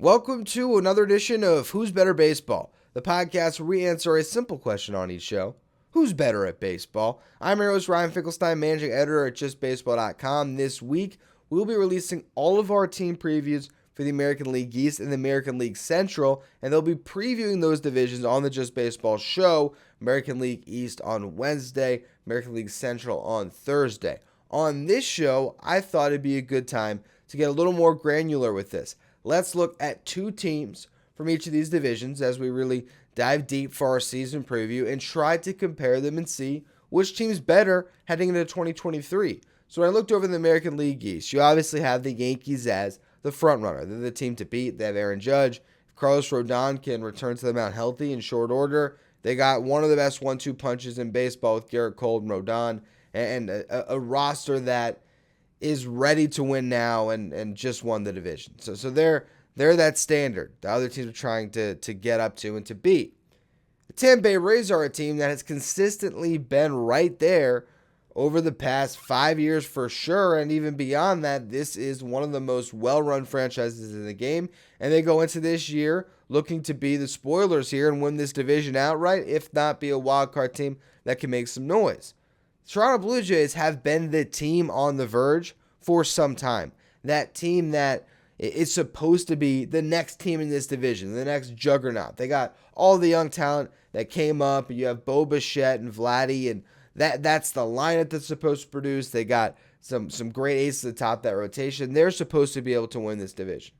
Welcome to another edition of Who's Better Baseball, the podcast where we answer a simple question on each show. Who's better at baseball? I'm your host, Ryan Finkelstein, managing editor at justbaseball.com. This week, we'll be releasing all of our team previews for the American League East and the American League Central, and they'll be previewing those divisions on the Just Baseball show. American League East on Wednesday, American League Central on Thursday. On this show, I thought it'd be a good time to get a little more granular with this. Let's look at two teams from each of these divisions as we really dive deep for our season preview and try to compare them and see which team's better heading into 2023. So when I looked over the American League East, you obviously have the Yankees as the front runner. They're the team to beat. They have Aaron Judge. If Carlos Rodon can return to the mound healthy in short order, they got one of the best 1-2 punches in baseball with Garrett Cole and Rodon, and a roster that is ready to win now and just won the division. So they're that standard. The other teams are trying to get up to and to beat. The Tampa Bay Rays are a team that has consistently been right there over the past 5 years for sure, and even beyond that, this is one of the most well-run franchises in the game, and they go into this year looking to be the spoilers here and win this division outright, if not be a wild card team that can make some noise. Toronto Blue Jays have been the team on the verge for some time. That team that is supposed to be the next team in this division, the next juggernaut. They got all the young talent that came up. You have Bo Bichette and Vladdy, and that's the lineup that's supposed to produce. They got some great aces at the top of that rotation. They're supposed to be able to win this division.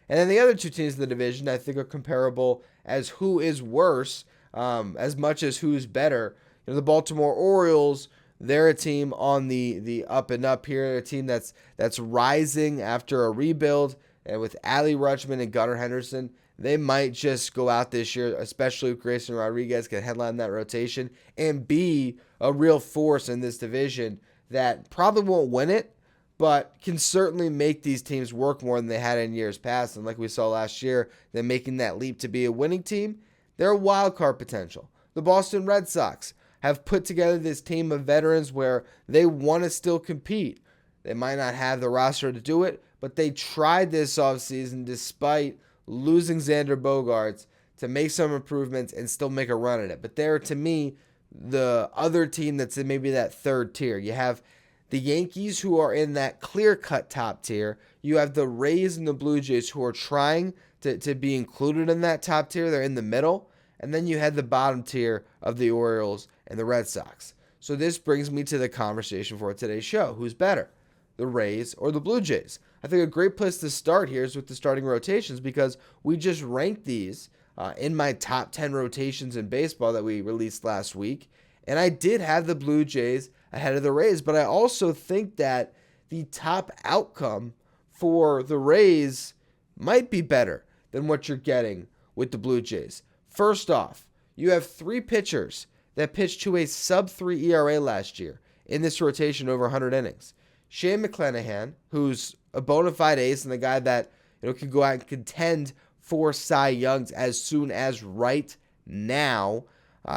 And then the other two teams in the division I think are comparable as who is worse, as much as who's better. The Baltimore Orioles, they're a team on the up and up here, a team that's rising after a rebuild, and with Adley Rutschman and Gunnar Henderson, they might just go out this year, especially if Grayson Rodriguez can headline that rotation, and be a real force in this division that probably won't win it, but can certainly make these teams work more than they had in years past. And like we saw last year, them making that leap to be a winning team, they're a wild card potential. The Boston Red Sox have put together this team of veterans where they want to still compete. They might not have the roster to do it, but they tried this offseason despite losing Xander Bogaerts to make some improvements and still make a run at it. But they're, to me, the other team that's in maybe that third tier. You have the Yankees, who are in that clear-cut top tier. You have the Rays and the Blue Jays, who are trying to be included in that top tier. They're in the middle. And then you had the bottom tier of the Orioles and the Red Sox. So this brings me to the conversation for today's show. Who's better, the Rays or the Blue Jays? I think a great place to start here is with the starting rotations, because we just ranked these in my top 10 rotations in baseball that we released last week. And I did have the Blue Jays ahead of the Rays, but I also think that the top outcome for the Rays might be better than what you're getting with the Blue Jays. First off, you have three pitchers that pitched to a sub-3 ERA last year in this rotation over 100 innings. Shane McClanahan, who's a bona fide ace and the guy that can go out and contend for Cy Youngs as soon as right now.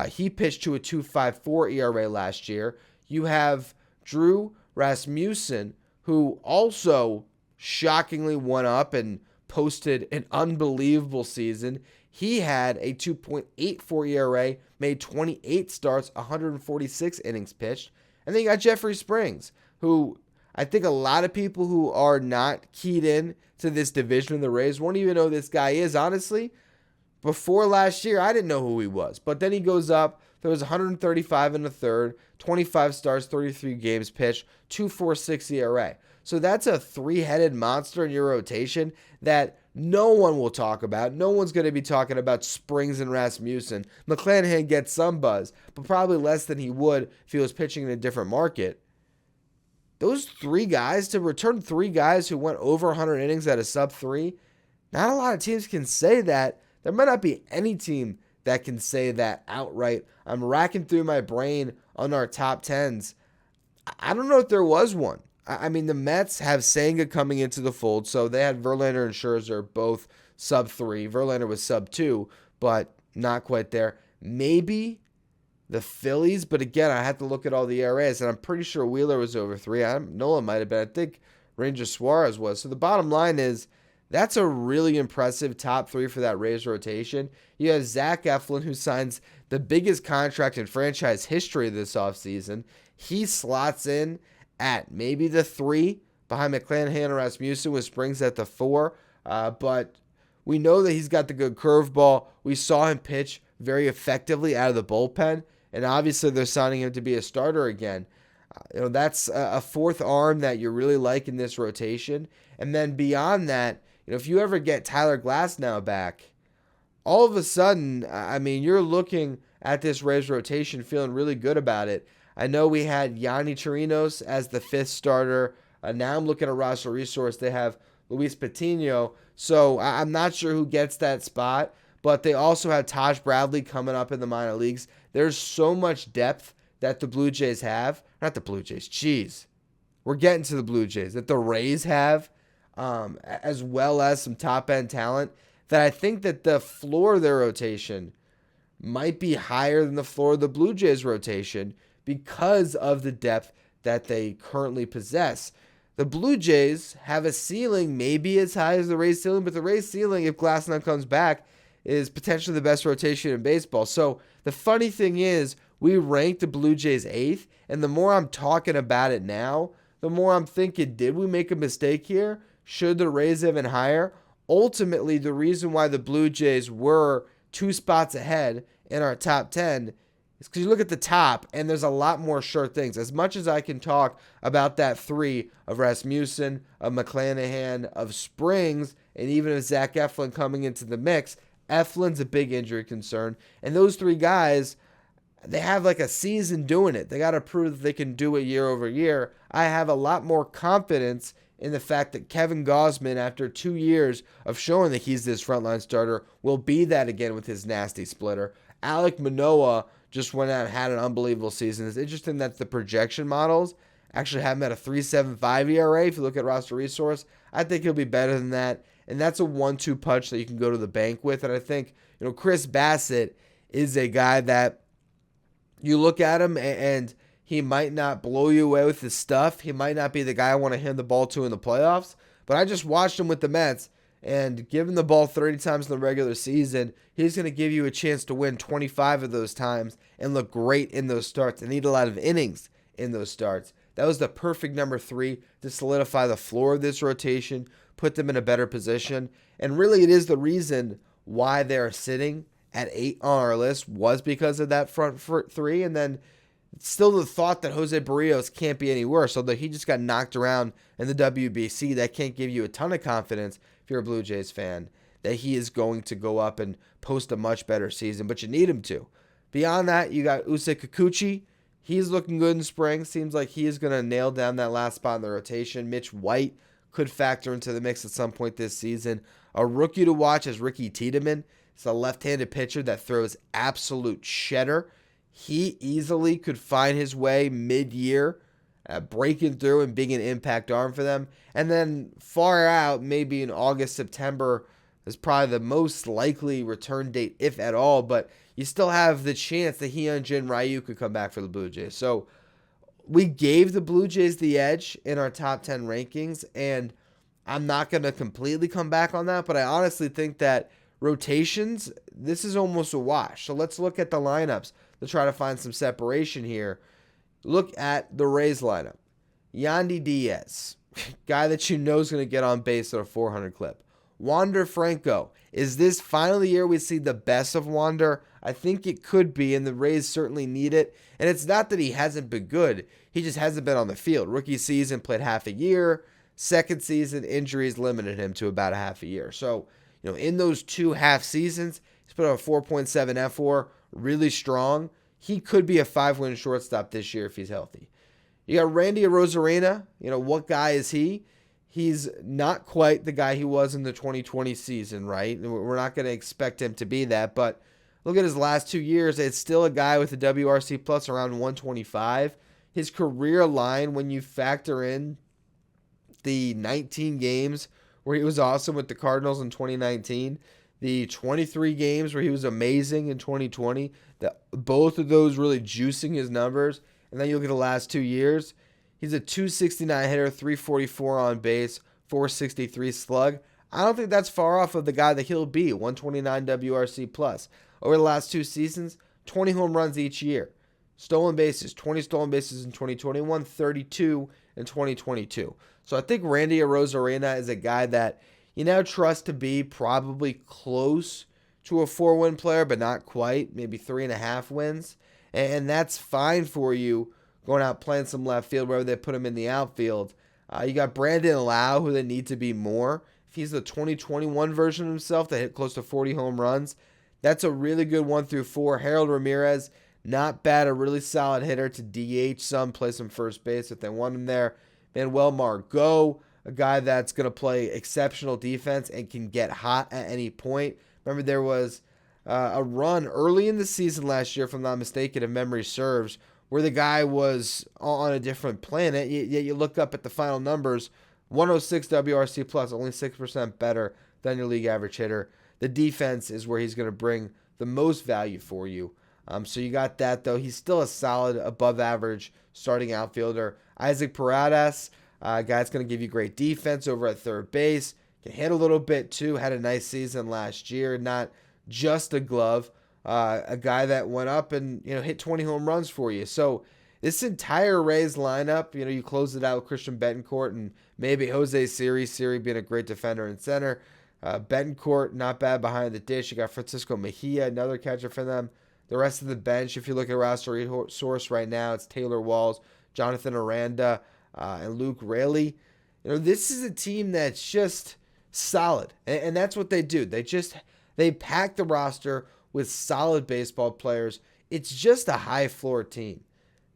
He pitched to a 2.54 ERA last year. You have Drew Rasmussen, who also shockingly went up and posted an unbelievable season. He had a 2.84 ERA, made 28 starts, 146 innings pitched. And then you got Jeffrey Springs, who I think a lot of people who are not keyed in to this division of the Rays won't even know who this guy is, honestly. Before last year, I didn't know who he was. But then he goes up. There was 135 in the third, 25 starts, 33 games pitched, 2.46 ERA. So that's a three-headed monster in your rotation that no one will talk about. No one's going to be talking about Springs and Rasmussen. McClanahan gets some buzz, but probably less than he would if he was pitching in a different market. Those three guys, to return three guys who went over 100 innings at a sub-3, not a lot of teams can say that. There might not be any team that can say that outright. I'm racking through my brain on our top 10s. I don't know if there was one. I mean, the Mets have Senga coming into the fold, so they had Verlander and Scherzer both sub-3. Verlander was sub-2, but not quite there. Maybe the Phillies, but again, I had to look at all the ERAs, and I'm pretty sure Wheeler was over 3. Nola might have been. I think Ranger Suarez was. So the bottom line is That's a really impressive top three for that Rays rotation. You have Zach Eflin, who signs the biggest contract in franchise history this offseason. He slots in at maybe the 3 behind McClanahan and Rasmussen, with Springs at the 4. But we know that he's got the good curveball. We saw him pitch very effectively out of the bullpen, and obviously they're signing him to be a starter again. That's a fourth arm that you really like in this rotation. And then beyond that, if you ever get Tyler Glasnow back, all of a sudden, you're looking at this Rays rotation feeling really good about it. I know we had Yanni Chirinos as the 5th starter. Now I'm looking at roster resource. They have Luis Patino. So I'm not sure who gets that spot, but they also have Taj Bradley coming up in the minor leagues. There's so much depth that the Blue Jays have. Not the Blue Jays, jeez. We're getting to the Blue Jays. That the Rays have, as well as some top-end talent, that I think that the floor of their rotation might be higher than the floor of the Blue Jays rotation because of the depth that they currently possess. The Blue Jays have a ceiling maybe as high as the Rays ceiling, but the Rays ceiling, if Glasnow comes back, is potentially the best rotation in baseball. So the funny thing is, we ranked the Blue Jays 8th, and the more I'm talking about it now, the more I'm thinking, did we make a mistake here? Should the Rays have been higher? Ultimately, the reason why the Blue Jays were 2 spots ahead in our top 10 is because you look at the top, and there's a lot more sure things. As much as I can talk about that 3 of Rasmussen, of McClanahan, of Springs, and even of Zach Eflin coming into the mix, Eflin's a big injury concern. And those 3 guys, they have like a season doing it. They got to prove that they can do it year over year. I have a lot more confidence in the fact that Kevin Gausman, after 2 years of showing that he's this frontline starter, will be that again with his nasty splitter. Alek Manoah just went out and had an unbelievable season. It's interesting that the projection models actually have him at a 3.75 ERA. If you look at roster resource, I think he'll be better than that. And that's a 1-2 punch that you can go to the bank with. And I think, Chris Bassett is a guy that you look at him and he might not blow you away with his stuff. He might not be the guy I want to hand the ball to in the playoffs. But I just watched him with the Mets, and give him the ball 30 times in the regular season, he's going to give you a chance to win 25 of those times and look great in those starts and need a lot of innings in those starts. That was the perfect number 3 to solidify the floor of this rotation, put them in a better position. And really, it is the reason why they're sitting at 8 on our list was because of that front 3. And then still the thought that Jose Barrios can't be any worse, although he just got knocked around in the WBC. That can't give you a ton of confidence if you're a Blue Jays fan that he is going to go up and post a much better season, but you need him to. Beyond that, you got Usei Kikuchi. He's looking good in spring. Seems like he is going to nail down that last spot in the rotation. Mitch White could factor into the mix at some point this season. A rookie to watch is Ricky Tiedemann. It's a left-handed pitcher that throws absolute cheddar. He easily could find his way mid-year, breaking through and being an impact arm for them. And then far out, maybe in August, September, is probably the most likely return date, if at all. But you still have the chance that Hyunjin Ryu could come back for the Blue Jays. So we gave the Blue Jays the edge in our top 10 rankings, and I'm not going to completely come back on that, but I honestly think that rotations, this is almost a wash. So let's look at the lineups to try to find some separation here. Look at the Rays lineup. Yandy Diaz, guy that you know is going to get on base at a 400 clip. Wander Franco. Is this finally the year we see the best of Wander? I think it could be, and the Rays certainly need it. And it's not that he hasn't been good. He just hasn't been on the field. Rookie season, played half a year. Second season, injuries limited him to about a half a year. So, in those 2 half seasons, he's put on a 4.7 F4, really strong. He could be a 5-win shortstop this year if he's healthy. You got Randy Arozarena. What guy is he? He's not quite the guy he was in the 2020 season, right? We're not going to expect him to be that, but look at his last 2 years. It's still a guy with a WRC plus around 125. His career line, when you factor in the 19 games where he was awesome with the Cardinals in 2019, the 23 games where he was amazing in 2020, both of those really juicing his numbers. And then you look at the last 2 years, he's a 269 hitter, 344 on base, 463 slug. I don't think that's far off of the guy that he'll be, 129 WRC plus. Over the last 2 seasons, 20 home runs each year. Stolen bases, 20 stolen bases in 2021, 32 in 2022. So I think Randy Arozarena is a guy that you now trust to be probably close to a 4-win player, but not quite, maybe 3.5 wins. And that's fine for you going out playing some left field, wherever they put him in the outfield. You got Brandon Lau, who they need to be more. If he's the 2021 version of himself that hit close to 40 home runs, that's a really good 1-4. Harold Ramirez, not bad, a really solid hitter to DH some, play some first base if they want him there. Manuel Margot, a guy that's going to play exceptional defense and can get hot at any point. Remember, there was a run early in the season last year, if I'm not mistaken, if memory serves, where the guy was on a different planet. Yet you look up at the final numbers, 106 WRC plus, only 6% better than your league average hitter. The defense is where he's going to bring the most value for you. So you got that, though. He's still a solid, above-average starting outfielder. Isaac Paredes, a guy that's going to give you great defense over at third base. Can hit a little bit, too. Had a nice season last year. Not just a glove. A guy that went up and hit 20 home runs for you. So this entire Rays lineup, you close it out with Christian Betancourt and maybe Jose Siri. Siri being a great defender in center. Betancourt, not bad behind the dish. You got Francisco Mejia, another catcher for them. The rest of the bench, if you look at roster resource right now, it's Taylor Walls, Jonathan Aranda, and Luke Raley. This is a team that's just solid, and that's what they do. They pack the roster with solid baseball players. It's just a high floor team.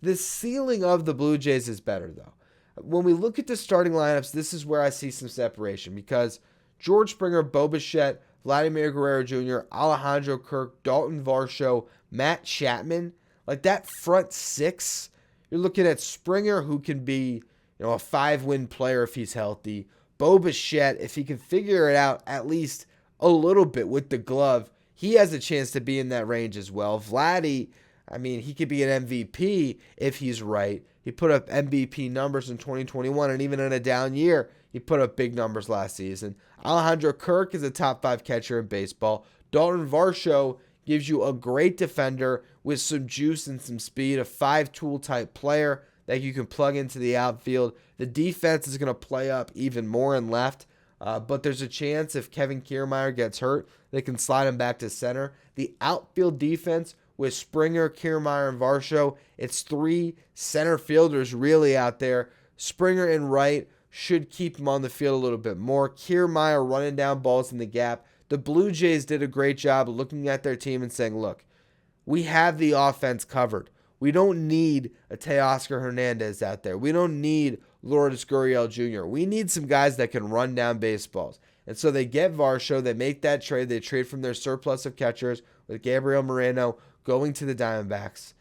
The ceiling of the Blue Jays is better, though. When we look at the starting lineups, this is where I see some separation because George Springer, Bo Bichette, Vladimir Guerrero Jr., Alejandro Kirk, Dalton Varsho, Matt Chapman, like that front six, you're looking at Springer, who can be a 5-win player if he's healthy. Bo Bichette, if he can figure it out at least a little bit with the glove, he has a chance to be in that range as well. Vladdy, he could be an MVP if he's right. He put up MVP numbers in 2021, and even in a down year, he put up big numbers last season. Alejandro Kirk is a top 5 catcher in baseball. Dalton Varsho gives you a great defender with some juice and some speed, a 5-tool type player that you can plug into the outfield. The defense is going to play up even more in left, but there's a chance if Kevin Kiermaier gets hurt, they can slide him back to center. The outfield defense with Springer, Kiermaier, and Varsho, it's 3 center fielders really out there. Springer and right should keep him on the field a little bit more. Kiermaier running down balls in the gap. The Blue Jays did a great job looking at their team and saying, look, we have the offense covered. We don't need a Teoscar Hernandez out there. We don't need Lourdes Gurriel Jr. We need some guys that can run down baseballs. And so they get Varsho. They make that trade. They trade from their surplus of catchers with Gabriel Moreno going to the Diamondbacks.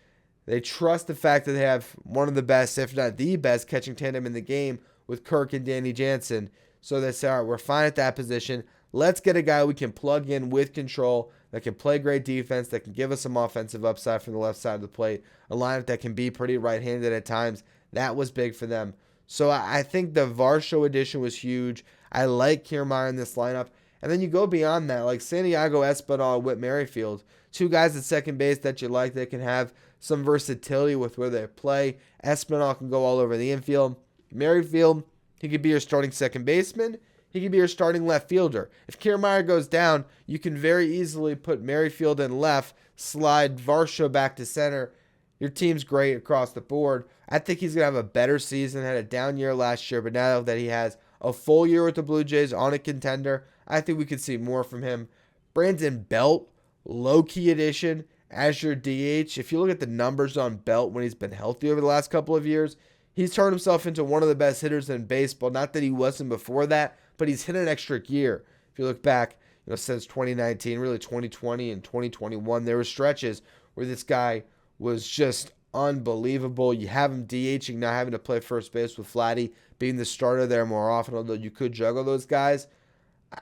They trust the fact that they have one of the best, if not the best, catching tandem in the game with Kirk and Danny Jansen. So they say, all right, we're fine at that position. Let's get a guy we can plug in with control, that can play great defense, that can give us some offensive upside from the left side of the plate, a lineup that can be pretty right-handed at times. That was big for them. So I think the Varsho addition was huge. I like Kiermaier in this lineup. And then you go beyond that, like Santiago Espinal and Whit Merrifield, 2 guys at second base that you like that can have some versatility with where they play. Espinal can go all over the infield. Merrifield, he could be your starting second baseman. He could be your starting left fielder. If Kiermaier goes down, you can very easily put Merrifield in left, slide Varsho back to center. Your team's great across the board. I think he's going to have a better season. Had a down year last year, but now that he has a full year with the Blue Jays on a contender, I think we could see more from him. Brandon Belt, low-key addition as your DH. If you look at the numbers on Belt when he's been healthy over the last couple of years, he's turned himself into one of the best hitters in baseball. Not that he wasn't before that, but he's hit an extra gear. If you look back, since 2019, really 2020 and 2021, there were stretches where this guy was just unbelievable. You have him DHing, not having to play first base with Vladdy, being the starter there more often, although you could juggle those guys.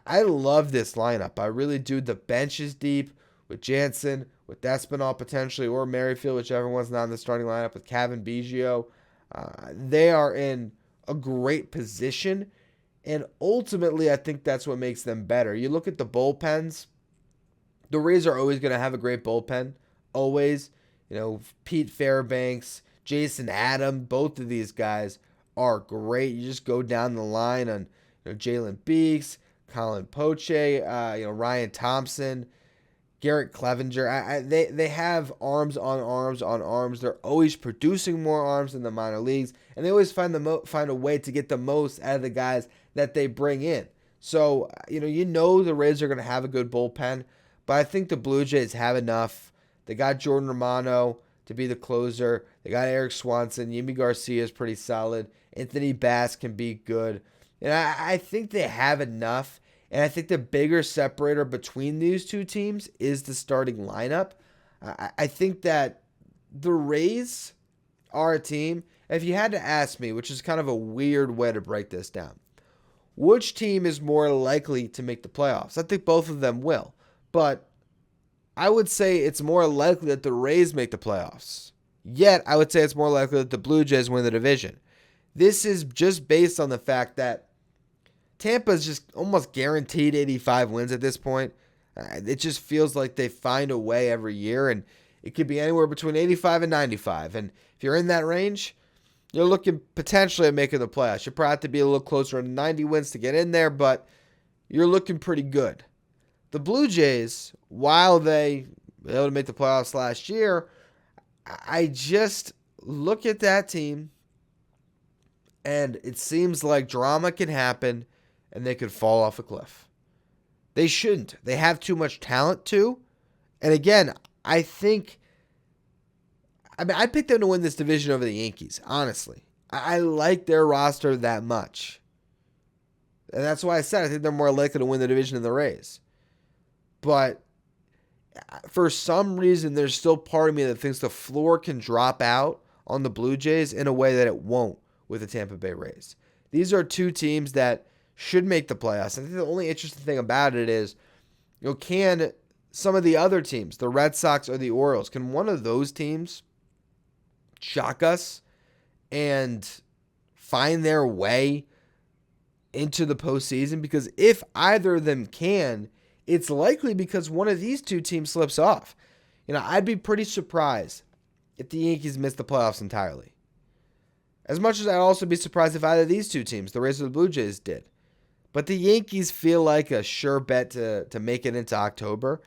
I love this lineup. I really do. The bench is deep with Jansen, with Espinal potentially, or Merrifield, whichever one's not in the starting lineup, with Kevin Biggio. They are in a great position. And ultimately, I think that's what makes them better. You look at the bullpens, the Rays are always going to have a great bullpen. Always. Pete Fairbanks, Jason Adam, both of these guys are great. You just go down the line on Jalen Beeks, Colin Poche, Ryan Thompson, Garrett Clevenger. They have arms on arms on arms. They're always producing more arms in the minor leagues, and they always find a way to get the most out of the guys that they bring in. So the Rays are going to have a good bullpen, but I think the Blue Jays have enough. They got Jordan Romano to be the closer. They got Eric Swanson. Yimi Garcia is pretty solid. Anthony Bass can be good. And I think they have enough. And I think the bigger separator between these two teams is the starting lineup. I think that the Rays are a team, if you had to ask me, which is kind of a weird way to break this down, which team is more likely to make the playoffs? I think both of them will. But I would say it's more likely that the Rays make the playoffs. Yet, I would say it's more likely that the Blue Jays win the division. This is just based on the fact that Tampa is just almost guaranteed 85 wins at this point. It just feels like they find a way every year, and it could be anywhere between 85 and 95. And if you're in that range, you're looking potentially at making the playoffs. You probably have to be a little closer to 90 wins to get in there, but you're looking pretty good. The Blue Jays, while they were able to make the playoffs last year, I just look at that team, and it seems like drama can happen, and they could fall off a cliff. They shouldn't. They have too much talent, too. And again, I'd pick them to win this division over the Yankees, honestly. I like their roster that much. And that's why I said I think they're more likely to win the division than the Rays. But for some reason, there's still part of me that thinks the floor can drop out on the Blue Jays in a way that it won't with the Tampa Bay Rays. These are two teams that should make the playoffs. I think the only interesting thing about it is, can some of the other teams, the Red Sox or the Orioles, can one of those teams shock us and find their way into the postseason? Because if either of them can, it's likely because one of these two teams slips off. I'd be pretty surprised if the Yankees miss the playoffs entirely. As much as I'd also be surprised if either of these two teams, the Rays or the Blue Jays, did. But the Yankees feel like a sure bet to make it into October.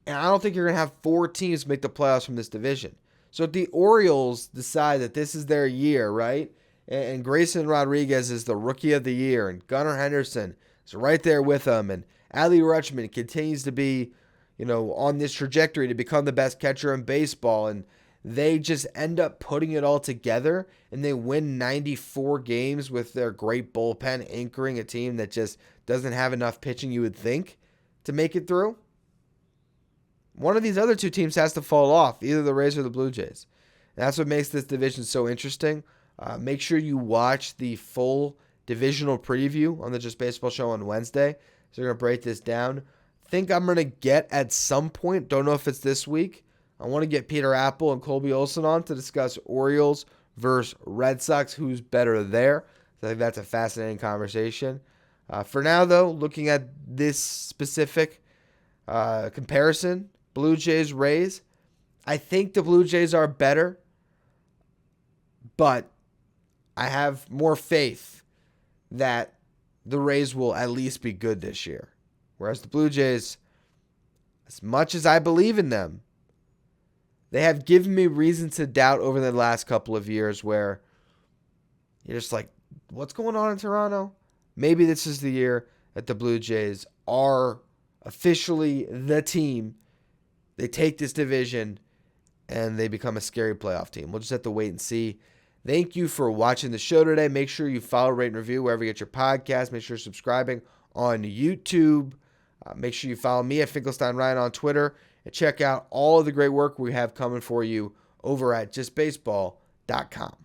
And I don't think you're going to have 4 teams make the playoffs from this division. So if the Orioles decide that this is their year, right? And Grayson Rodriguez is the rookie of the year, and Gunnar Henderson is right there with them, and Adley Rutschman continues to be, on this trajectory to become the best catcher in baseball, and they just end up putting it all together, and they win 94 games with their great bullpen anchoring a team that just doesn't have enough pitching, you would think, to make it through. One of these other two teams has to fall off, either the Rays or the Blue Jays. And that's what makes this division so interesting. Make sure you watch the full divisional preview on the Just Baseball Show on Wednesday. So we're going to break this down. Think I'm going to get at some point, don't know if it's this week, I want to get Peter Apple and Colby Olson on to discuss Orioles versus Red Sox, who's better there. So I think that's a fascinating conversation. For now, though, looking at this specific comparison, Blue Jays, Rays, I think the Blue Jays are better, but I have more faith that the Rays will at least be good this year. Whereas the Blue Jays, as much as I believe in them, they have given me reason to doubt over the last couple of years where you're just like, what's going on in Toronto? Maybe this is the year that the Blue Jays are officially the team. They take this division and they become a scary playoff team. We'll just have to wait and see. Thank you for watching the show today. Make sure you follow, rate, and review wherever you get your podcast. Make sure you're subscribing on YouTube. Make sure you follow me at Finkelstein Ryan on Twitter. And check out all of the great work we have coming for you over at justbaseball.com.